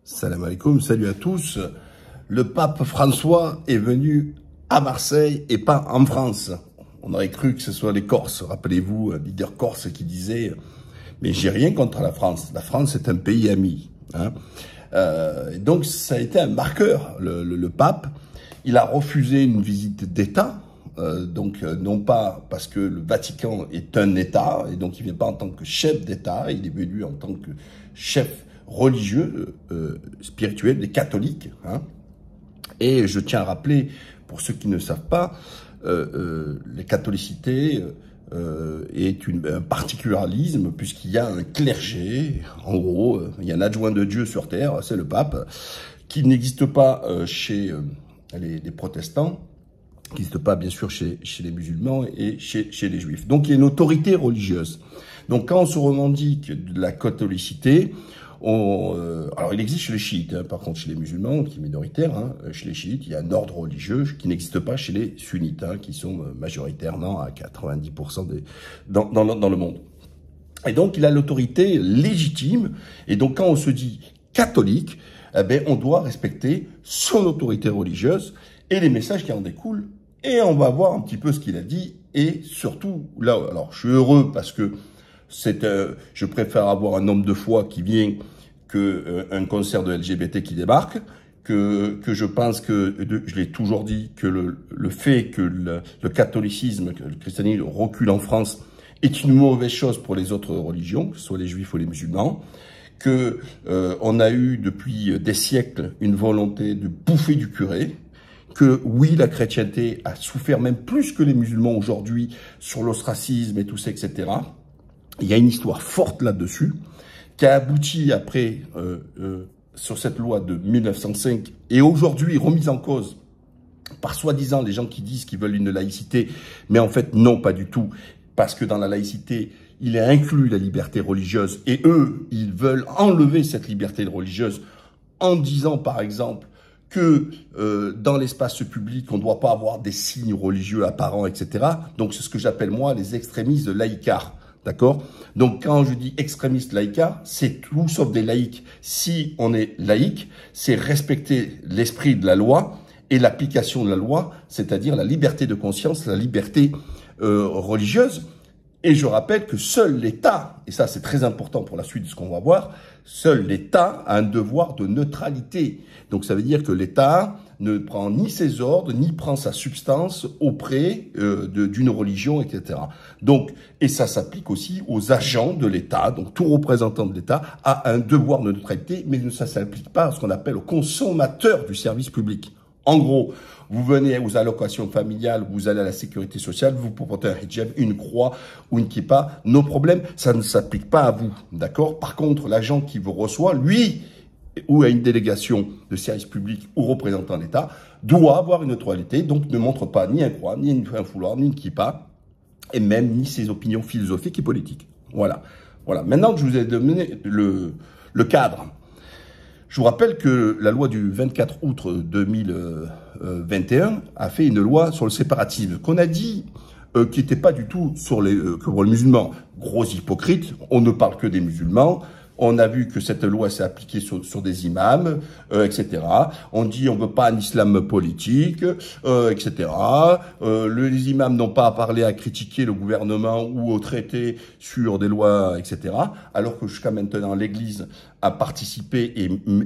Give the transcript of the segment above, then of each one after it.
Salam alaikum, salut à tous. Le pape François est venu à Marseille et pas en France. On aurait cru que ce soit les Corses. Rappelez-vous, un leader corse qui disait « Mais j'ai rien contre la France. La France est un pays ami. » Donc ça a été un marqueur, le pape. Il a refusé une visite d'État. Non pas parce que le Vatican est un État, et donc il ne vient pas en tant que chef d'État, il est venu en tant que chef religieux, spirituel, des catholiques. Et je tiens à rappeler, pour ceux qui ne savent pas, la catholicité est un particularisme, puisqu'il y a un clergé, en gros, il y a un adjoint de Dieu sur terre, c'est le pape, qui n'existe pas chez les protestants, qui n'existe pas bien sûr chez les musulmans et chez les juifs. Donc il y a une autorité religieuse. Donc quand on se revendique de la catholicité, alors il existe chez les chiites, par contre chez les musulmans, qui est minoritaire, chez les chiites, il y a un ordre religieux qui n'existe pas chez les sunnites, qui sont majoritairement à 90% dans le monde. Et donc il a l'autorité légitime, et donc quand on se dit catholique, on doit respecter son autorité religieuse et les messages qui en découlent, et on va voir un petit peu ce qu'il a dit, et surtout, là, alors je suis heureux parce que je préfère avoir un homme de foi qui vient qu'un concert de LGBT qui débarque, que je pense que, je l'ai toujours dit, que le fait que le catholicisme, que le christianisme recule en France est une mauvaise chose pour les autres religions, que ce soit les juifs ou les musulmans, que on a eu depuis des siècles une volonté de bouffer du curé, que oui, la chrétienté a souffert même plus que les musulmans aujourd'hui sur l'ostracisme et tout ça, etc. Il y a une histoire forte là-dessus, qui a abouti après sur cette loi de 1905 et aujourd'hui remise en cause par soi-disant les gens qui disent qu'ils veulent une laïcité, mais en fait non, pas du tout, parce que dans la laïcité, il est inclus la liberté religieuse et eux, ils veulent enlever cette liberté religieuse en disant par exemple que dans l'espace public, on ne doit pas avoir des signes religieux apparents, etc. Donc c'est ce que j'appelle moi les extrémistes laïcards. D'accord? Donc, quand je dis extrémiste laïcard, c'est tout sauf des laïcs. Si on est laïque, c'est respecter l'esprit de la loi et l'application de la loi, c'est-à-dire la liberté de conscience, la liberté religieuse. Et je rappelle que seul l'État, et ça c'est très important pour la suite de ce qu'on va voir, seul l'État a un devoir de neutralité. Donc ça veut dire que l'État ne prend ni ses ordres, ni prend sa substance auprès d'une religion, etc. Donc, et ça s'applique aussi aux agents de l'État. Donc tout représentant de l'État a un devoir de neutralité, mais ça ne s'applique pas à ce qu'on appelle aux consommateurs du service public. En gros, vous venez aux allocations familiales, vous allez à la sécurité sociale, vous portez un hijab, une croix ou une kippa, nos problèmes, ça ne s'applique pas à vous, d'accord? Par contre, l'agent qui vous reçoit, lui, ou à une délégation de service public ou représentant l'État, doit avoir une neutralité, donc ne montre pas ni un croix, ni un foulard, ni une kippa, et même ni ses opinions philosophiques et politiques. Voilà. Voilà. Maintenant que je vous ai donné le cadre, je vous rappelle que la loi du 24 août 2021 a fait une loi sur le séparatisme, qu'on a dit qui n'était pas du tout sur que pour les musulmans. Gros hypocrite, on ne parle que des musulmans. On a vu que cette loi s'est appliquée sur des imams, etc. On dit on veut pas un islam politique, etc. Les imams n'ont pas à parler, à critiquer le gouvernement ou au traité sur des lois, etc. Alors que jusqu'à maintenant, l'Église a participé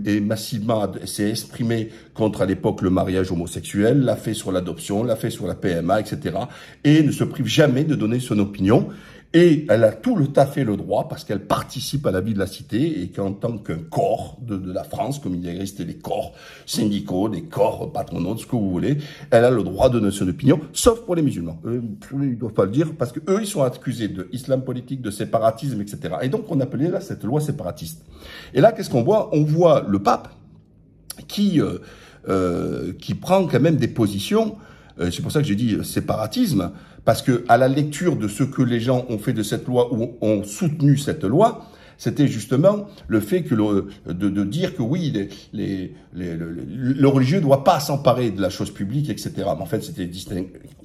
et massivement s'est exprimée contre à l'époque le mariage homosexuel, l'a fait sur l'adoption, l'a fait sur la PMA, etc. Et ne se prive jamais de donner son opinion. Et elle a tout à fait le droit, parce qu'elle participe à la vie de la cité, et qu'en tant qu'un corps de la France, comme il existe des corps syndicaux, des corps patronaux, ce que vous voulez, elle a le droit de donner son opinion, sauf pour les musulmans. Eux, ils ne doivent pas le dire, parce qu'eux, ils sont accusés d'islam politique, de séparatisme, etc. Et donc, on appelait là cette loi séparatiste. Et là, qu'est-ce qu'on voit? On voit le pape qui prend quand même des positions. C'est pour ça que j'ai dit séparatisme, parce que à la lecture de ce que les gens ont fait de cette loi ou ont soutenu cette loi, C'était justement le fait que de dire que oui, le religieux ne doit pas s'emparer de la chose publique, etc. Mais en fait, c'était distinct.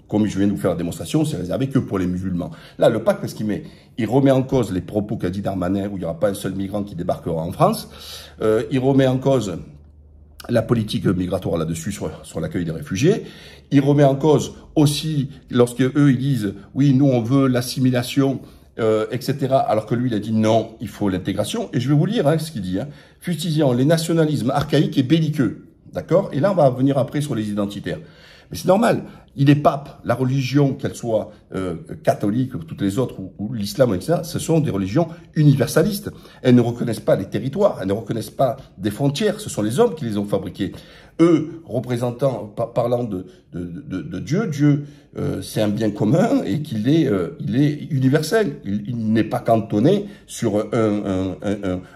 Comme je viens de vous faire la démonstration, c'est réservé que pour les musulmans. Là, le pape, qu'est-ce qu'il met? Il remet en cause les propos qu'a dit Darmanin, où il n'y aura pas un seul migrant qui débarquera en France. Il remet en cause la politique migratoire là-dessus sur l'accueil des réfugiés. Il remet en cause aussi, lorsque eux, ils disent, oui, nous, on veut l'assimilation, etc. Alors que lui, il a dit non, il faut l'intégration. Et je vais vous lire ce qu'il dit. Fustigeant les nationalismes archaïques et belliqueux. D'accord? Et là, on va venir après sur les identitaires. Mais c'est normal. Il est pape. La religion, qu'elle soit catholique ou toutes les autres, ou l'islam, etc., ce sont des religions universalistes. Elles ne reconnaissent pas les territoires, elles ne reconnaissent pas des frontières. Ce sont les hommes qui les ont fabriquées. Eux, parlant de Dieu, Dieu, c'est un bien commun et qu'il est, il est universel. Il n'est pas cantonné sur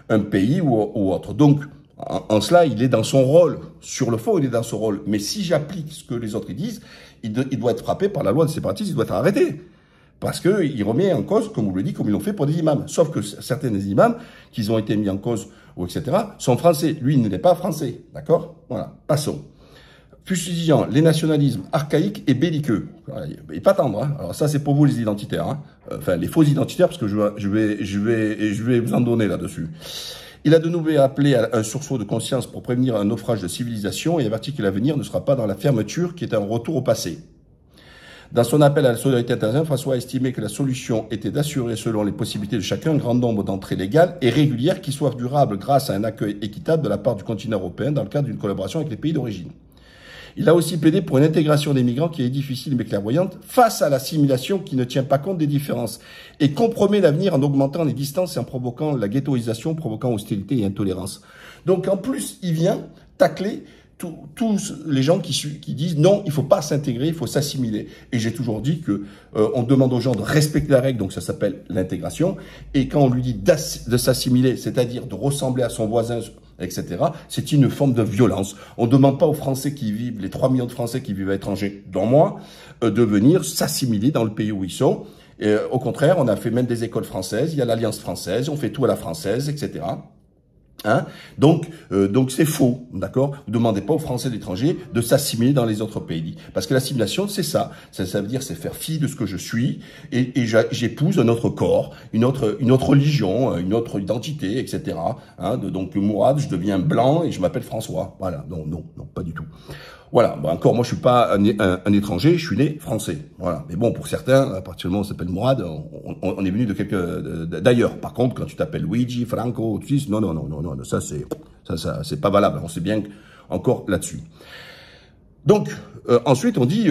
un pays ou autre. Donc, en cela, il est dans son rôle. Sur le fond, il est dans son rôle. Mais si j'applique ce que les autres disent, il doit être frappé par la loi de séparatisme, il doit être arrêté. Parce qu'il remet en cause, comme vous le dites, comme ils l'ont fait pour des imams. Sauf que certains des imams, qui ont été mis en cause, ou etc., sont français. Lui, il n'est pas français. D'accord? Voilà. Passons. Fustigeant les nationalismes archaïques et belliqueux. Et pas tendre, hein. Alors ça, c'est pour vous les identitaires, hein. Enfin, les faux identitaires, parce que je vais vous en donner là-dessus. Il a de nouveau appelé à un sursaut de conscience pour prévenir un naufrage de civilisation et averti que l'avenir ne sera pas dans la fermeture qui est un retour au passé. Dans son appel à la solidarité internationale, François a estimé que la solution était d'assurer, selon les possibilités de chacun, un grand nombre d'entrées légales et régulières qui soient durables grâce à un accueil équitable de la part du continent européen dans le cadre d'une collaboration avec les pays d'origine. Il a aussi plaidé pour une intégration des migrants qui est difficile mais clairvoyante face à l'assimilation qui ne tient pas compte des différences et compromet l'avenir en augmentant les distances et en provoquant la ghettoisation, provoquant hostilité et intolérance. Donc en plus, il vient tacler tous les gens qui disent non, il faut pas s'intégrer, il faut s'assimiler. Et j'ai toujours dit que on demande aux gens de respecter la règle, donc ça s'appelle l'intégration. Et quand on lui dit de s'assimiler, c'est-à-dire de ressembler à son voisin, etc., c'est une forme de violence. On ne demande pas aux Français qui vivent, les 3 millions de Français qui vivent à l'étranger, dont moi, de venir s'assimiler dans le pays où ils sont. Et, au contraire, on a fait même des écoles françaises, il y a l'Alliance française, on fait tout à la française, etc. Hein? Donc c'est faux, d'accord? Vous demandez pas aux Français d'étrangers de s'assimiler dans les autres pays, parce que l'assimilation c'est ça veut dire c'est faire fi de ce que je suis et j'épouse un autre corps, une autre religion, une autre identité, etc. Hein? Donc Mourad, je deviens blanc et je m'appelle François. Voilà, non, pas du tout. Voilà, bon, encore, moi je suis pas un étranger, je suis né français. Voilà, mais bon, pour certains, à partir du moment où on s'appelle Mourad, on est venu d'ailleurs. Par contre, quand tu t'appelles Luigi, Franco, tu dis, non, ça c'est pas valable. On sait bien encore là-dessus. Donc ensuite on dit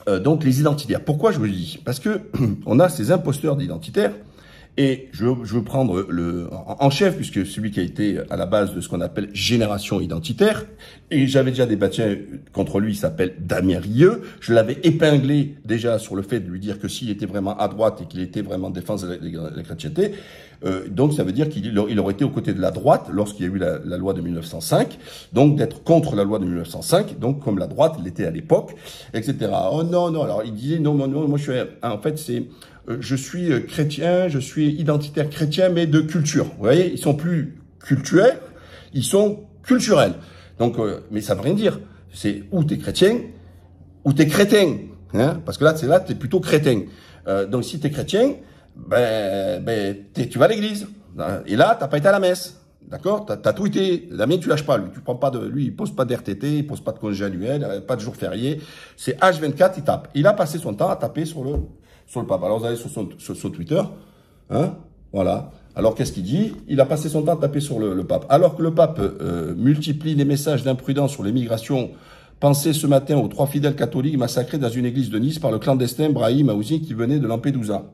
donc les identitaires. Pourquoi je vous le dis? Parce que on a ces imposteurs d'identitaires. Et je veux prendre en chef, puisque celui qui a été à la base de ce qu'on appelle génération identitaire, et j'avais déjà débattu contre lui, il s'appelle Damien Rieu. Je l'avais épinglé déjà sur le fait de lui dire que s'il était vraiment à droite et qu'il était vraiment en défense de la chrétienté, donc ça veut dire qu'il aurait été aux côtés de la droite lorsqu'il y a eu la loi de 1905, donc d'être contre la loi de 1905, donc comme la droite l'était à l'époque, etc. Oh non, alors il disait non, moi je suis, en fait c'est... je suis chrétien, je suis identitaire chrétien, mais de culture. Vous voyez, ils sont plus cultuels, ils sont culturels. Donc, mais ça veut rien dire. C'est ou t'es chrétien, ou t'es crétin. Hein, parce que là, t'es plutôt crétin. Donc, si t'es chrétien, tu vas à l'église. Et là, t'as pas été à la messe. D'accord? T'as tweeté. La mienne, tu lâches pas, lui. Tu prends pas lui, il pose pas d'RTT, il pose pas de congé annuel, pas de jour férié. C'est H24, il tape. Il a passé son temps à taper sur le pape. Alors, vous allez sur Twitter, hein, voilà. Alors, qu'est-ce qu'il dit? Il a passé son temps à taper sur le pape. Alors que le pape multiplie les messages d'imprudence sur les migrations, pensez ce matin aux 3 fidèles catholiques massacrés dans une église de Nice par le clandestin Brahim Aouzi qui venait de Lampedusa.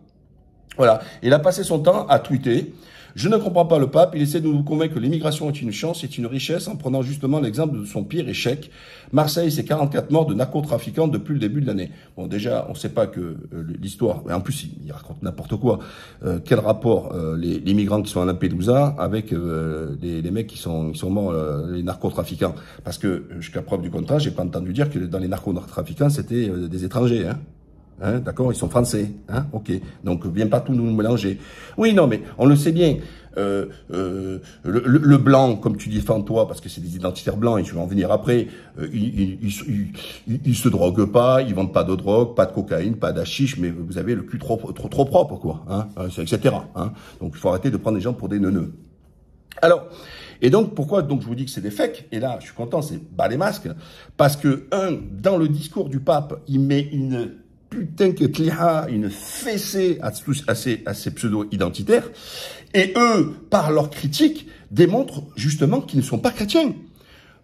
Voilà. Il a passé son temps à tweeter. Je ne comprends pas le pape, il essaie de nous convaincre que l'immigration est une chance, est une richesse, en prenant justement l'exemple de son pire échec. Marseille, c'est 44 morts de narcotrafiquants depuis le début de l'année. Bon, déjà, on ne sait pas que l'histoire, en plus, il raconte n'importe quoi. Quel rapport les migrants qui sont à Lampedusa avec les mecs qui sont morts, les narcotrafiquants? Parce que, jusqu'à preuve du contraire, j'ai pas entendu dire que dans les narcotrafiquants, c'était des étrangers, hein. Hein, d'accord, ils sont français, hein, ok. Donc, viens pas tout nous mélanger. Oui, non, mais on le sait bien. le blanc, comme tu défends toi, parce que c'est des identitaires blancs, et je vais en venir après, ils se droguent pas, ils vendent pas de drogue, pas de cocaïne, pas d'hachiche, mais vous avez le cul trop propre, quoi, hein, etc. Hein. Donc il faut arrêter de prendre les gens pour des neuneux. Alors, et donc, pourquoi donc je vous dis que c'est des fakes? Et là, je suis content, c'est bas les masques. Parce que, dans le discours du pape, il met une putain que tliha, une fessée à ces pseudo-identitaires. Et eux, par leur critique, démontrent justement qu'ils ne sont pas chrétiens.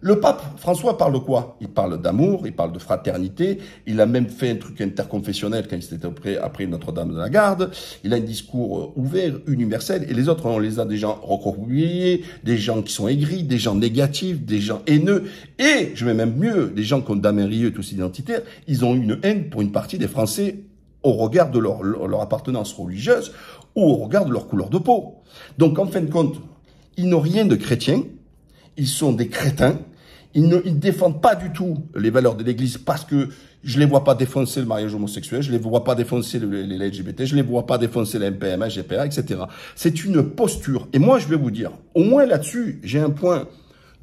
Le pape François parle de quoi? Il parle d'amour, il parle de fraternité, il a même fait un truc interconfessionnel quand il s'était après Notre-Dame de la Garde, il a un discours ouvert, universel, et les autres, on les a des gens recroquevillés, des gens qui sont aigris, des gens négatifs, des gens haineux, et, je vais même mieux, des gens comme Damien Rieu, tous identitaires, ils ont une haine pour une partie des Français au regard de leur appartenance religieuse ou au regard de leur couleur de peau. Donc, en fin de compte, ils n'ont rien de chrétien, ils sont des crétins. Ils ne défendent pas du tout les valeurs de l'Église parce que je les vois pas défoncer le mariage homosexuel, je les vois pas défoncer les LGBT, je les vois pas défoncer la MPMA, GPA, etc. C'est une posture. Et moi, je vais vous dire, au moins là-dessus, j'ai un point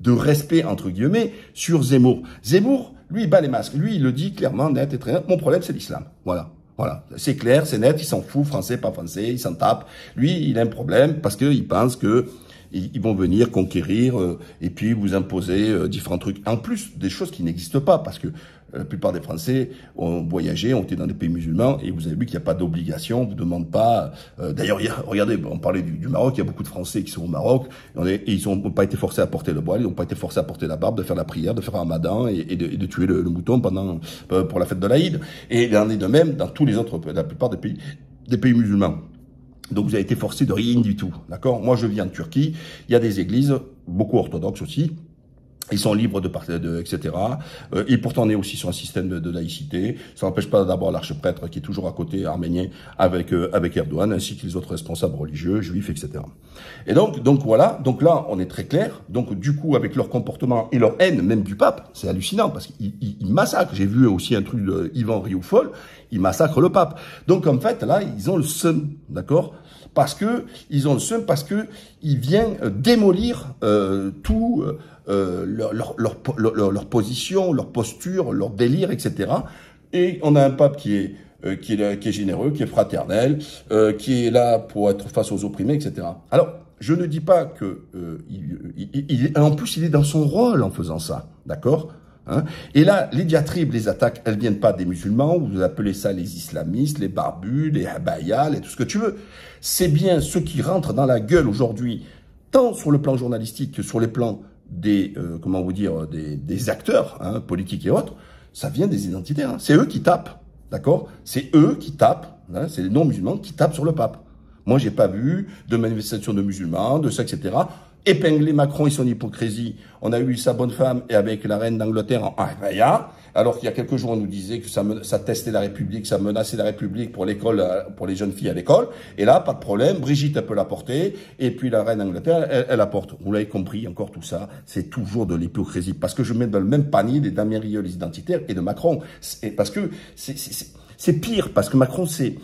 de respect, entre guillemets, sur Zemmour. Zemmour, lui, il bat les masques. Lui, il le dit clairement, net et très net. Mon problème, c'est l'islam. Voilà. Voilà, c'est clair, c'est net, il s'en fout, français, pas français, il s'en tape. Lui, il a un problème parce qu'il pense que ils vont venir conquérir et puis vous imposer différents trucs. En plus, des choses qui n'existent pas, parce que la plupart des Français ont voyagé, ont été dans des pays musulmans, et vous avez vu qu'il n'y a pas d'obligation, on vous demande pas... D'ailleurs, regardez, on parlait du Maroc, il y a beaucoup de Français qui sont au Maroc, et ils n'ont pas été forcés à porter le voile, ils n'ont pas été forcés à porter la barbe, de faire la prière, de faire un ramadan, et de tuer le mouton pour la fête de l'Aïd. Et il en est de même dans tous les autres, la plupart des pays musulmans. Donc vous avez été forcé de rien du tout, d'accord? Moi je vis en Turquie, il y a des églises, beaucoup orthodoxes aussi, ils sont libres etc. Et pourtant on est aussi sur un système de laïcité. Ça n'empêche pas d'avoir l'archprêtre qui est toujours à côté arménien avec Erdogan, ainsi que les autres responsables religieux, juifs, etc. Et donc voilà, donc là on est très clair. Donc du coup avec leur comportement et leur haine même du pape, c'est hallucinant parce qu'ils massacrent. J'ai vu aussi un truc de Yvan Rioufol, ils massacrent le pape. Donc en fait là ils ont le seum, d'accord? Parce que il vient démolir tout leur position, leur posture, leur délire, etc. Et on a un pape qui est généreux, qui est fraternel, qui est là pour être face aux opprimés, etc. Alors, je ne dis pas que en plus il est dans son rôle en faisant ça, d'accord? Hein? Et là, les diatribes, les attaques, elles viennent pas des musulmans, vous appelez ça les islamistes, les barbus, les habayas, et tout ce que tu veux. C'est bien ceux qui rentrent dans la gueule aujourd'hui, tant sur le plan journalistique que sur les plans des, des acteurs, hein, politiques et autres, ça vient des identitaires. Hein. C'est eux qui tapent, d'accord? C'est eux qui tapent, hein, c'est les non-musulmans qui tapent sur le pape. Moi, j'ai pas vu de manifestation de musulmans, de ça, etc., épingler Macron et son hypocrisie. On a eu sa bonne femme et avec la reine d'Angleterre en abaya, alors qu'il y a quelques jours on nous disait que ça testait la République, ça menaçait la République pour l'école, pour les jeunes filles à l'école. Et là, pas de problème, Brigitte elle peut la porter, et puis la reine d'Angleterre, elle la porte. Vous l'avez compris, encore tout ça, c'est toujours de l'hypocrisie, parce que je mets dans le même panier des Damien Rieu, les identitaires, et de Macron. Parce que c'est pire, parce que Macron c'est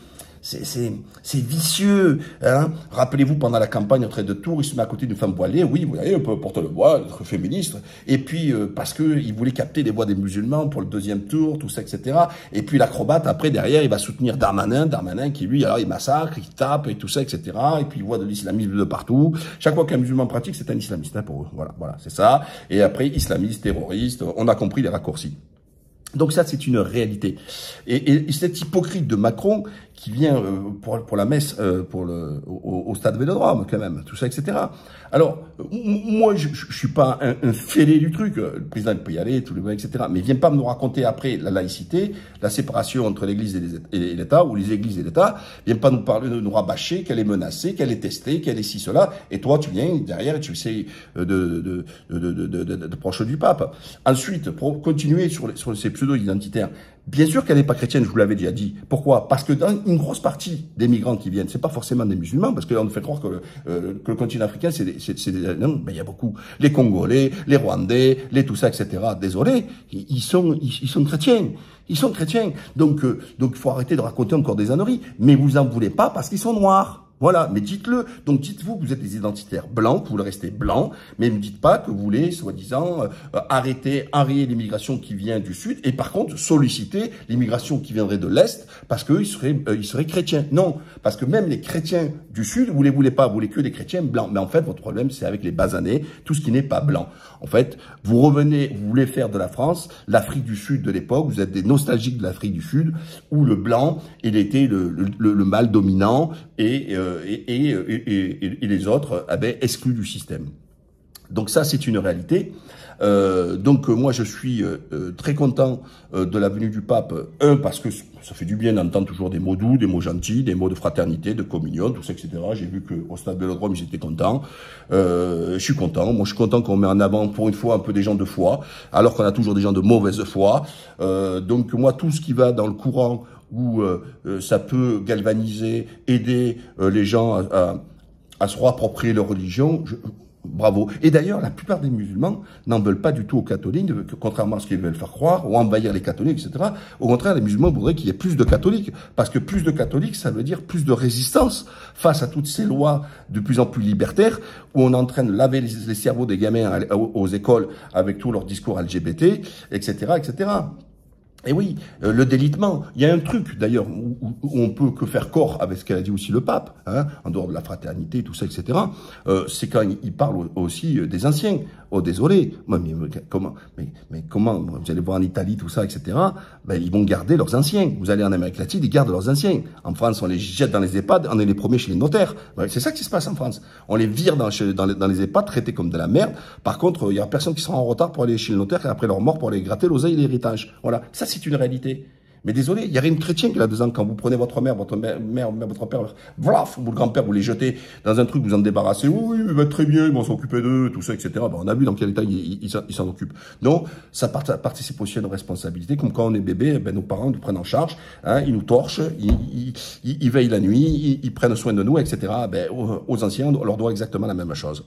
vicieux, hein. Rappelez-vous, pendant la campagne en train de Tours, il se met à côté d'une femme voilée. Oui, vous voyez, on peut porter le voile, être féministe. Et puis, parce que il voulait capter les voix des musulmans pour le deuxième tour, tout ça, etc. Et puis, l'acrobate, après, derrière, il va soutenir Darmanin qui, lui, alors, il massacre, il tape, et tout ça, etc. Et puis, il voit de l'islamisme de partout. Chaque fois qu'un musulman pratique, c'est un islamiste, hein, pour eux. Voilà, c'est ça. Et après, islamiste, terroriste, on a compris les raccourcis. Donc ça, c'est une réalité. Et cette hypocrite de Macron qui vient pour la messe, au stade Vélodrome, quand même, tout ça, etc. Alors, moi, je suis pas un fêlé du truc. Le président il peut y aller, tout le monde, etc. Mais il vient pas me nous raconter après la laïcité, la séparation entre l'Église et l'État, ou les Églises et l'État. Vient pas nous parler, de nous rabâcher qu'elle est menacée, qu'elle est testée, qu'elle est ci, cela. Et toi, tu viens derrière et tu essaies de proche du pape. Ensuite, pour continuer sur ces pseudo-identitaires, bien sûr qu'elle n'est pas chrétienne, je vous l'avais déjà dit. Pourquoi? Parce que dans une grosse partie des migrants qui viennent, c'est pas forcément des musulmans, parce qu'on nous fait croire que le continent africain, non, ben il y a beaucoup. Les Congolais, les Rwandais, les tout ça, etc. Désolé, ils sont chrétiens. Ils sont chrétiens. Donc il faut arrêter de raconter encore des âneries. Mais vous en voulez pas parce qu'ils sont noirs. Voilà, mais dites-le. Donc dites-vous que vous êtes des identitaires blancs, que vous voulez rester blancs, mais ne me dites pas que vous voulez, soi-disant, enrayer l'immigration qui vient du Sud, et par contre solliciter l'immigration qui viendrait de l'Est, parce qu'eux, ils seraient chrétiens. Non, parce que même les chrétiens du Sud, vous les voulez pas, vous voulez que des chrétiens blancs. Mais en fait, votre problème, c'est avec les basanés, tout ce qui n'est pas blanc. En fait, vous revenez, vous voulez faire de la France l'Afrique du Sud de l'époque, vous êtes des nostalgiques de l'Afrique du Sud, où le blanc, il était le mâle dominant, et les autres exclus du système. Donc ça, c'est une réalité. Donc moi, je suis très content de la venue du pape. Parce que ça fait du bien d'entendre toujours des mots doux, des mots gentils, des mots de fraternité, de communion, tout ça, etc. J'ai vu qu'au Stade Vélodrome, ils étaient contents. Je suis content. Moi, je suis content qu'on met en avant, pour une fois, un peu des gens de foi, alors qu'on a toujours des gens de mauvaise foi. Donc moi, tout ce qui va dans le courant où ça peut galvaniser, aider les gens à se réapproprier leur religion, bravo. Et d'ailleurs, la plupart des musulmans n'en veulent pas du tout aux catholiques, contrairement à ce qu'ils veulent faire croire, ou envahir les catholiques, etc. Au contraire, les musulmans voudraient qu'il y ait plus de catholiques, parce que plus de catholiques, ça veut dire plus de résistance face à toutes ces lois de plus en plus libertaires, où on est en train de laver les cerveaux des gamins aux écoles avec tous leurs discours LGBT, etc., etc. Et oui, le délitement, il y a un truc d'ailleurs où on peut que faire corps avec ce qu'a dit aussi le pape, hein, en dehors de la fraternité, tout ça, etc. C'est quand il parle aussi des anciens. Oh désolé, mais comment vous allez voir en Italie, tout ça, etc. Ben, ils vont garder leurs anciens. Vous allez en Amérique latine, ils gardent leurs anciens. En France, on les jette dans les EHPAD, on est les premiers chez les notaires. Ben, c'est ça qui se passe en France. On les vire dans les EHPAD, traités comme de la merde. Par contre, il y a personne qui sera en retard pour aller chez le notaire et après leur mort pour aller gratter l'oseille et l'héritage. Voilà, ça c'est une réalité. Mais désolé, il n'y a rien de chrétien qui a 2 ans. Quand vous prenez votre mère, votre père, voilà, vous le grand-père, vous les jetez dans un truc, vous en débarrassez. Oui, il va très bien, ils vont s'occuper d'eux, tout ça, etc. Ben, on a vu dans quel état ils s'en occupent. Non, ça participe aussi à une responsabilité. Comme quand on est bébé, ben, nos parents nous prennent en charge, hein, ils nous torchent, ils veillent la nuit, ils prennent soin de nous, etc. Ben, aux anciens, on leur doit exactement la même chose.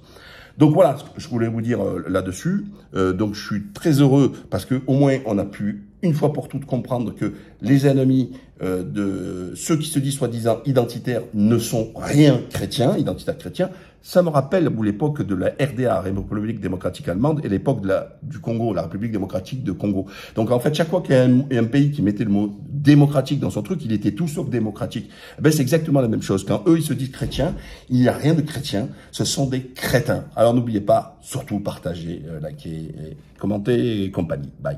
Donc voilà ce que je voulais vous dire là-dessus. Donc je suis très heureux parce que au moins on a pu une fois pour toutes comprendre que les ennemis de ceux qui se disent soi-disant identitaires ne sont rien chrétiens, identitaires chrétiens. Ça me rappelle l'époque de la RDA, République démocratique allemande, et l'époque du Congo, la République démocratique de Congo. Donc en fait, chaque fois qu'il y a un pays qui mettait le mot démocratique dans son truc, il était tout sauf démocratique. Ben, c'est exactement la même chose. Quand eux, ils se disent chrétiens, il n'y a rien de chrétien, ce sont des crétins. Alors n'oubliez pas, surtout partagez, likez, commentez et compagnie. Bye.